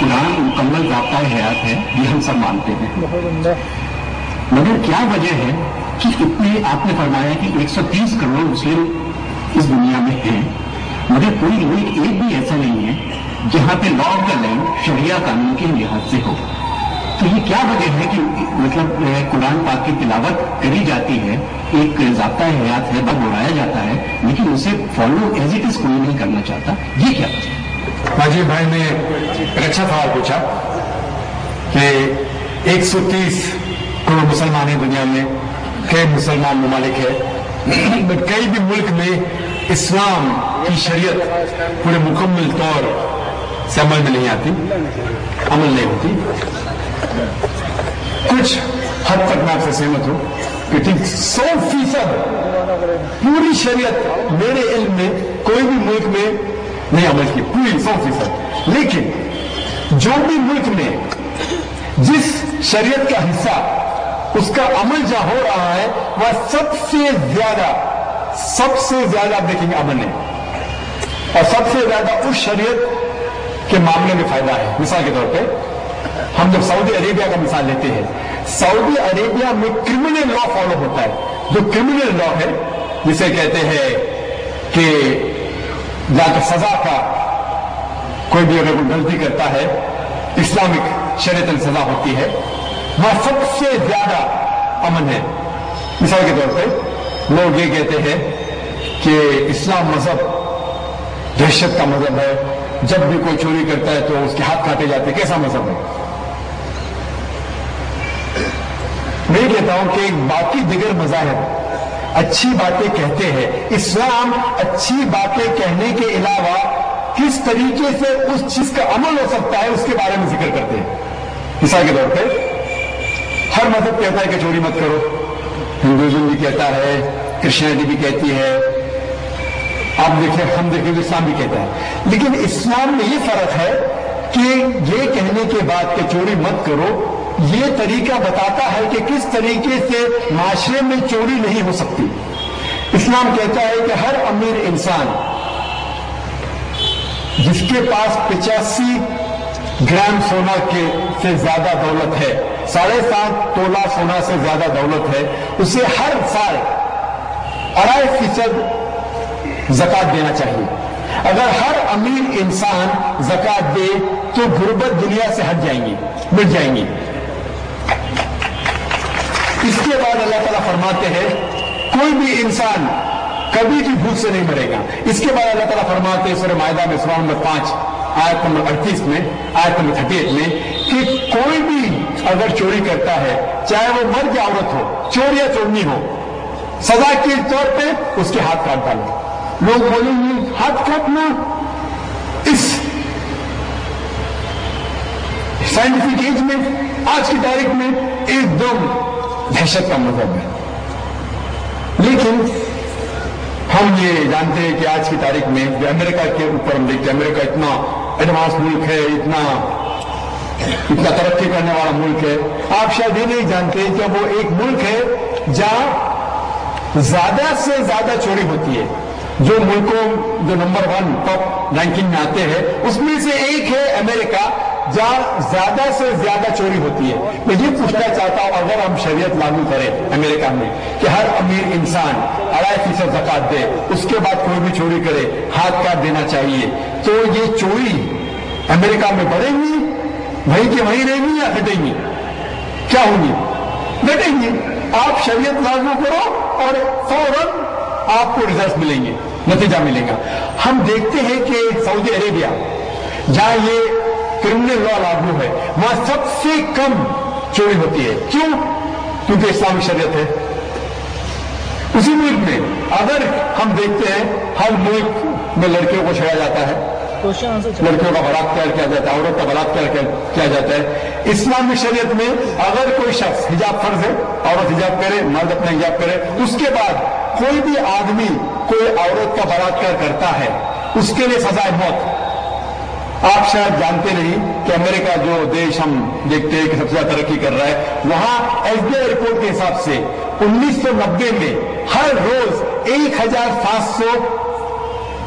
कुरान मुकम्मल ज़ाब्ता हयात है, ये हम सब मानते हैं, मगर क्या वजह है कि इतने, आपने फरमाया कि 130 करोड़ मुस्लिम इस दुनिया में हैं, मगर कोई मुल्क एक भी ऐसा नहीं है जहां पे लॉ ऑफ द लैंड शरिया कानून के लिहाज से हो। तो ये क्या वजह है कि मतलब कुरान पाक की तिलावत करी जाती है, एक ज़ाब्ता हयात है, बस दोहराया जाता है, लेकिन उसे फॉलो एज इट इज कोई नहीं करना चाहता, ये क्या वजह है? माजी भाई ने एक अच्छा सवाल पूछा कि 130 करोड़ मुसलमान है दुनिया में, कई मुसलमान ममालिक है, बट कई भी मुल्क में इस्लाम की शरीयत पूरे मुकम्मल तौर से अमल में नहीं आती, अमल नहीं होती। कुछ हद तक मैं आपसे सहमत हूं कि ठीक 100% पूरी शरीयत मेरे इल्म में कोई भी मुल्क में नहीं अमल की, पूरी 100%। लेकिन जो भी मुल्क में जिस शरीयत का हिस्सा उसका अमल जहां हो रहा है वह सबसे ज्यादा आप देखेंगे अमल है, और सबसे ज्यादा उस शरीयत के मामले में फायदा है। मिसाल के तौर पे हम जब सऊदी अरेबिया का मिसाल लेते हैं, सऊदी अरेबिया में क्रिमिनल लॉ फॉलो होता है। जो क्रिमिनल लॉ है, जिसे कहते हैं कि जाकर सजा का, कोई भी अगर कोई गलती करता है इस्लामिक शरीयत सजा होती है, वह सबसे ज्यादा अमन है। मिसाल के तौर पे लोग ये कहते हैं कि इस्लाम मजहब दहशत का मजहब है, जब भी कोई चोरी करता है तो उसके हाथ काटे जाते हैं, कैसा मजहब है? मैं कहता हूं कि बाकी दिगर मज़ाहिब अच्छी बातें कहते हैं, इस्लाम अच्छी बातें कहने के अलावा किस तरीके से उस चीज का अमल हो सकता है उसके बारे में जिक्र करते हैं। मिसाल के तौर पे हर मजहब कहता है कि चोरी मत करो, हिंदुइज्म भी कहता है, क्रिश्चियनिटी भी कहती है, आप देखें, हम देखें तो इस्लाम भी कहता है। लेकिन इस्लाम में ये फर्क है कि ये कहने के बाद कि चोरी मत करो, ये तरीका बताता है कि किस तरीके से माशरे में चोरी नहीं हो सकती। इस्लाम कहता है कि हर अमीर इंसान जिसके पास 85 ग्राम सोना के से ज्यादा दौलत है, 7.5 तोला सोना से ज्यादा दौलत है, उसे हर साल 2.5% ज़कात देना चाहिए। अगर हर अमीर इंसान ज़कात दे तो गुर्बत दुनिया से हट जाएंगी, मिट जाएंगी। इसके बाद अल्लाह ताला फरमाते हैं कोई भी इंसान कभी भी भूख से नहीं मरेगा। इसके बाद अल्लाह ताला फरमाते हैं सूरह माइदा में सूरह नंबर 5 आयत नंबर 38 में, आयत नंबर 38 में कि कोई भी अगर चोरी करता है, चाहे वो मर्द या औरत हो, चोर या चोरनी हो, सजा के तौर पे उसके हाथ काट डालो। लोग बोलेंगे हाथ काटना इस साइंटिफिक एज में, आज की तारीख में एकदम दहशत का मजहब है। लेकिन हम ये जानते हैं कि आज की तारीख में अमेरिका के ऊपर हम देखते हैं, अमेरिका इतना एडवांस मुल्क है, इतना तरक्की करने वाला मुल्क है। आप शायद ये नहीं जानते कि वो एक मुल्क है जहां ज्यादा से ज्यादा चोरी होती है। जो मुल्कों जो नंबर 1 टॉप रैंकिंग में आते हैं उसमें से एक है अमेरिका, जहां ज्यादा से ज्यादा चोरी होती है। मैं ये पूछना चाहता हूं, अगर हम शरीयत लागू करें अमेरिका में कि हर अमीर इंसान 2.5% ज़कात दे, उसके बाद कोई भी चोरी करे हाथ काट देना चाहिए, तो ये चोरी अमेरिका में बढ़ेगी, वहीं के वहीं रहेंगी या घटेंगी? क्या होंगी? घटेंगी। आप शरीयत लागू करो और फौरन आपको रिजल्ट मिलेंगे, नतीजा मिलेगा। हम देखते हैं कि सऊदी अरेबिया जहां ये क्रिमिनल लॉ लागू है, वहां सबसे कम चोरी होती है। क्यों? क्योंकि इस्लामिक शरीयत है। उसी मुल्क में अगर हम देखते हैं हर मुल्क में लड़कियों को छेड़ा जाता है, लड़कियों का बलात्कार किया जाता है, औरत का बलात्कार किया जाता है। इस्लामिक शरीयत में अगर कोई शख्स, हिजाब फर्ज है, औरत हिजाब करे, मर्द अपना हिजाब करे, उसके बाद कोई भी आदमी कोई औरत का बलात्कार करता है, उसके लिए सजाए मौत। आप शायद जानते नहीं कि अमेरिका जो देश हम देखते हैं कि सबसे ज्यादा तरक्की कर रहा है, वहां एसबीआई रिपोर्ट के हिसाब से 1990 में हर रोज 1,700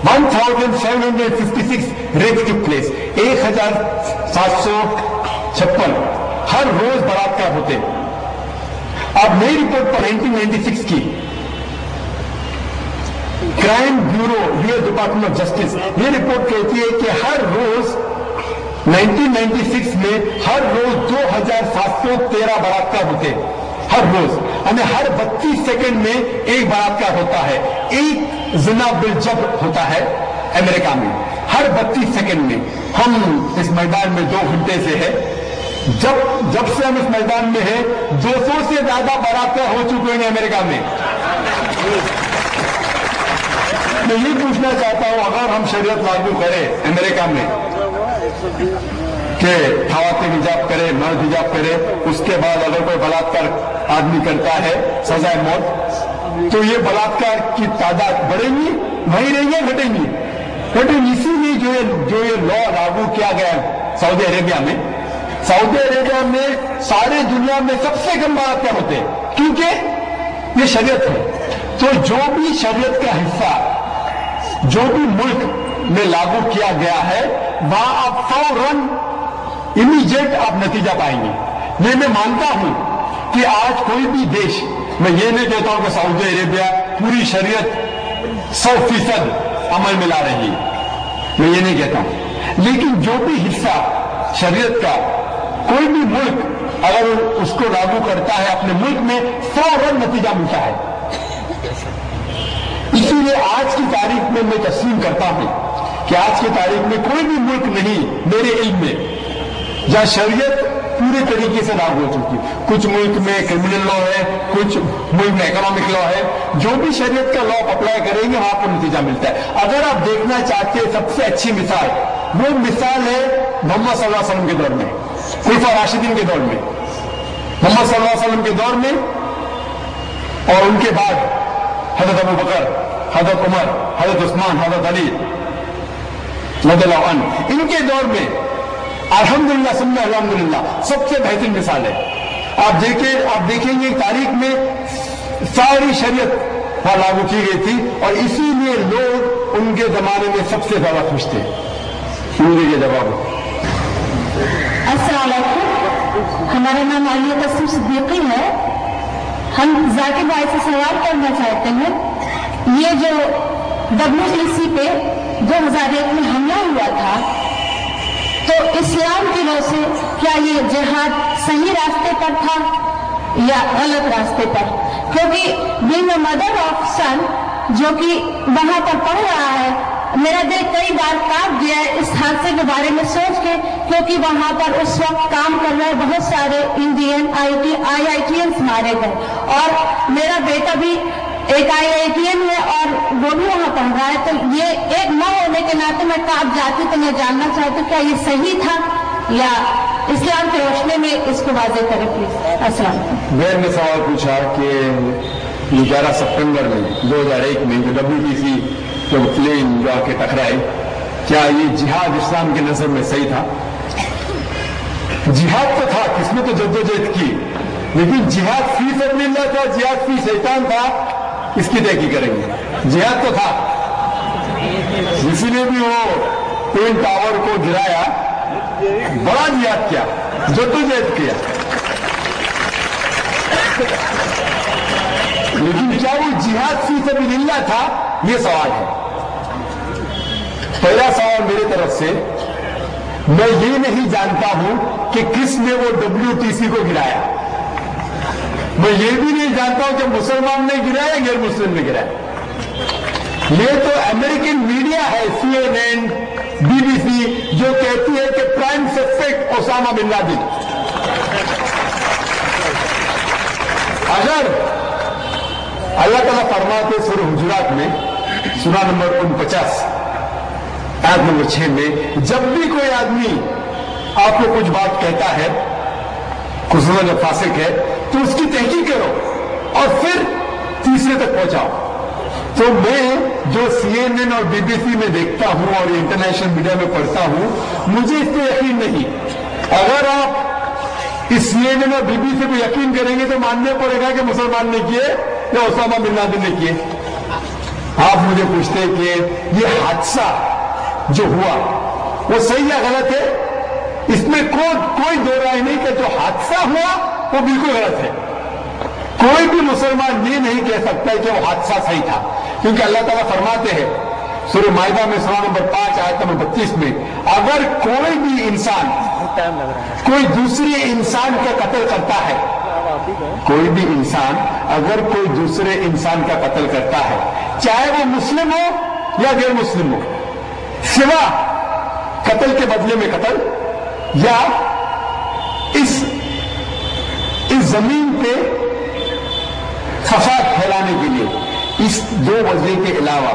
1756 रेप्स took place, 1756 हर रोज बलात्कार होते। अब नई रिपोर्ट पर 1996 की crime bureau US department of justice, ये रिपोर्ट कहती है कि हर रोज 1996 में हर रोज 2713 बलात्कार होते, हर रोज, यानी हर 32 सेकंड में एक बलात्कार होता है, एक जिना बिल जब्त होता है अमेरिका में, हर 32 सेकंड में। हम इस मैदान में 2 घंटे से है, जब से हम इस मैदान में हैं 200 से ज्यादा बलात्कार हो चुके हैं अमेरिका में। मैं ये पूछना चाहता हूं, अगर हम शरीयत लागू करें अमेरिका में कि खवातीन हिजाब करे, मर्द हिजाब करे, उसके बाद अगर कोई बलात्कार आदमी करता है सजाए मौत, तो ये बलात्कार की तादाद बढ़ेगी, वही रहेंगे, घटेंगी? इसीलिए जो ये लॉ लागू किया गया सऊदी अरेबिया में, सऊदी अरेबिया में सारे दुनिया में सबसे कम बलात्कार होते हैं, क्योंकि ये शरीयत है। तो जो भी शरीयत का हिस्सा जो भी मुल्क में लागू किया गया है, वहां आप फौरन इमीडिएट आप नतीजा पाएंगे। मैं मानता हूं कि आज कोई भी देश, मैं ये नहीं कहता हूं कि सऊदी अरेबिया पूरी शरीयत 100% अमल में ला रही है, मैं ये नहीं कहता हूं, लेकिन जो भी हिस्सा शरीयत का कोई भी मुल्क अगर उसको लागू करता है अपने मुल्क में, फौरन नतीजा मिलता है। इसीलिए आज की तारीख में मैं तस्लीम करता हूं कि आज की तारीख में कोई भी मुल्क नहीं मेरे इल्म में जहां शरीयत पूरे तरीके से लागू हो चुकी। कुछ मुल्क में क्रिमिनल लॉ है, कुछ मुल्क में इकोनॉमिक लॉ है, जो भी शरीयत का लॉ अप्लाई करेंगे वहां पर नतीजा मिलता है। अगर आप देखना चाहते हैं सबसे अच्छी मिसाल, वो मिसाल है मोहम्मद सल्लल्लाहु अलैहि वसल्लम के दौर में, खुलफा राशिदीन के दौर में, मोहम्मद सल्लल्लाहु अलैहि वसल्लम के दौर में और उनके बाद हजरत अबू बकर, हजरत उमर, हजरत उस्मान, हजरत अली रज़ियल्लाहु अन्हु, इनके दौर में अल्हम्दुलिल्लाह सुन्ना अल्हम्दुलिल्लाह सबसे बेहतरीन मिसाल है। आप देखेंगे तारीख में सारी शरीयत वहां लागू की गई थी और इसीलिए लोग उनके जमाने में सबसे ज्यादा खुश थे। उनके ये जवाब अस्सलाम वालेकुम, हमारा नाम आलिया तस्लीम सिद्दीकी है। हम जाकिर भाई से सवाल करना चाहते हैं, ये जो WTC पे 2001 में हमला हुआ था, तो इस्लाम की राह से क्या ये जिहाद सही रास्ते पर था या गलत रास्ते पर? क्योंकि बीइंग अ मदर ऑफ सन जो कि वहां पर पढ़ रहा है, मेरा दिल कई बार कांप गया है इस हादसे के बारे में सोच के, क्योंकि वहां पर उस वक्त काम कर रहे बहुत सारे इंडियन IITians मारे गए और मेरा बेटा भी एक IITian है और वो भी वहां पढ़ रहा है। तो ये एक माँ होने के नाते मैं कांप जाती, तो मैं जानना चाहती हूँ क्या ये सही था या इस्लाम के रोशनी में इसको वाज़ेह करें प्लीज। अस्सलाम। मैंने सवाल पूछा कि 11 सितंबर में 2001 में जो WTC जो प्लेन जो आके टकराए, क्या ये जिहाद इस्लाम की नजर में सही था? जिहाद तो था, किसने तो जद्दोजहद की, लेकिन जिहाद फी सबिलिल्लाह था, जिहाद फी शैतान था, इसकी तहकीक करेंगे। जिहाद तो था, जिसने भी वो ट्विन टावर को गिराया बड़ा जिहाद किया, जद्दोजहद किया, लेकिन क्या वो जिहाद फी सबिलिल्लाह था? ये सवाल है। पहला सवाल मेरी तरफ से, मैं ये नहीं जानता हूं कि किसने वो WTC को गिराया। मैं ये भी नहीं जानता हूं कि मुसलमान ने गिराया गैर मुस्लिम ने गिराया। ये तो अमेरिकन मीडिया है, CNN, BBC, जो कहती है कि prime suspect Osama bin Laden. अगर अल्लाह ताला फरमाते सूरह हुजुरात में सूरा नंबर 49 आयत नंबर 6 में, जब भी कोई आदमी आपको कुछ बात कहता है, कुछ जो फासिक है, तो उसकी तहकीक करो और फिर तीसरे तक पहुंचाओ। तो मैं जो CNN और BBC में देखता हूं और इंटरनेशनल मीडिया में पढ़ता हूं, मुझे इस पर यकीन नहीं। अगर आप इस CNN और BBC को यकीन करेंगे तो मानना पड़ेगा कि मुसलमान ने किए या ओसामा बिन लादेन ने किए। آپ مجھے پوچھتے کہ یہ حادثہ جو ہوا وہ صحیح یا غلط ہے؟ اس میں کوئی دو رائے نہیں کہ جو حادثہ ہوا وہ بالکل غلط ہے. کوئی بھی مسلمان یہ نہیں کہہ سکتا کہ وہ حادثہ صحیح تھا، کیونکہ اللہ تعالیٰ فرماتے ہیں سورہ مائدہ میں سورہ نمبر 5 آیت نمبر 32 میں، اگر کوئی بھی انسان کوئی دوسرے انسان کا قتل کرتا ہے، کوئی بھی انسان اگر کوئی دوسرے انسان کا قتل کرتا ہے، چاہے وہ مسلم ہو یا غیر مسلم ہو، سوا قتل کے بدلے میں قتل یا اس زمین پہ فساد پھیلانے کے لیے، اس دو وجہ کے علاوہ